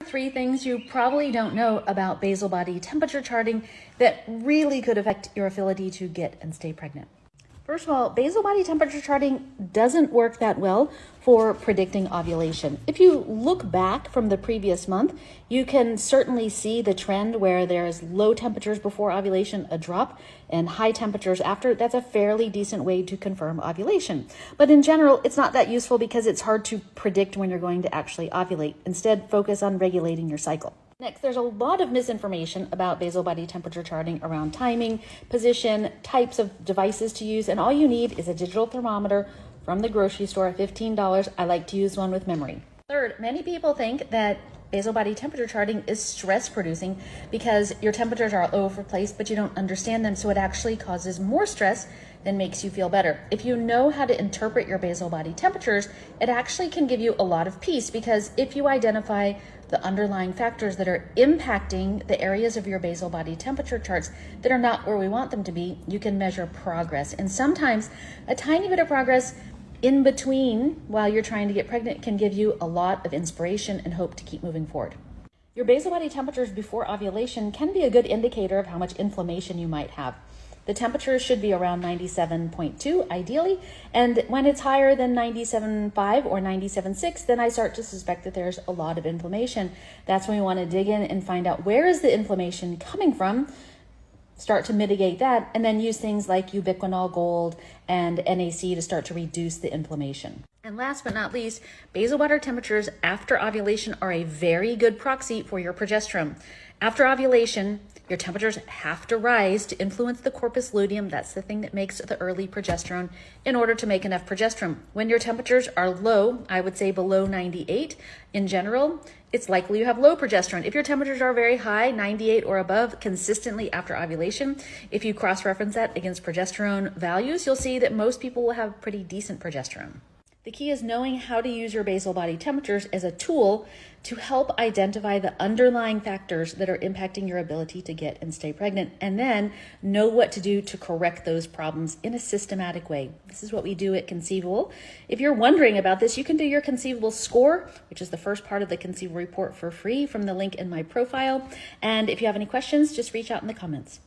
3 things you probably don't know about basal body temperature charting that really could affect your ability to get and stay pregnant. First of all, basal body temperature charting doesn't work that well for predicting ovulation. If you look back from the previous month, you can certainly see the trend where there's low temperatures before ovulation, a drop, and high temperatures after. That's a fairly decent way to confirm ovulation. But in general, it's not that useful because it's hard to predict when you're going to actually ovulate. Instead, focus on regulating your cycle. Next, there's a lot of misinformation about basal body temperature charting around timing, position, types of devices to use, and all you need is a digital thermometer from the grocery store at $15. I like to use one with memory. Third, many people think that basal body temperature charting is stress producing because your temperatures are all over the place, but you don't understand them, so it actually causes more stress than makes you feel better. If you know how to interpret your basal body temperatures, it actually can give you a lot of peace, because if you identify the underlying factors that are impacting the areas of your basal body temperature charts that are not where we want them to be, you can measure progress. And sometimes a tiny bit of progress in between while you're trying to get pregnant can give you a lot of inspiration and hope to keep moving forward. Your basal body temperatures before ovulation can be a good indicator of how much inflammation you might have. The temperature should be around 97.2 ideally, and when it's higher than 97.5 or 97.6, then I start to suspect that there's a lot of inflammation. That's when we want to dig in and find out where is the inflammation coming from, start to mitigate that, and then use things like ubiquinol gold and NAC to start to reduce the inflammation. And last but not least, basal body temperatures after ovulation are a very good proxy for your progesterone. After ovulation, your temperatures have to rise to influence the corpus luteum. That's the thing that makes the early progesterone, in order to make enough progesterone. When your temperatures are low, I would say below 98 in general, it's likely you have low progesterone. If your temperatures are very high, 98 or above, consistently after ovulation, if you cross-reference that against progesterone values, you'll see that most people will have pretty decent progesterone. The key is knowing how to use your basal body temperatures as a tool to help identify the underlying factors that are impacting your ability to get and stay pregnant, and then know what to do to correct those problems in a systematic way. This is what we do at Conceivable. If you're wondering about this, you can do your Conceivable score, which is the first part of the Conceivable report, for free from the link in my profile. And if you have any questions, just reach out in the comments.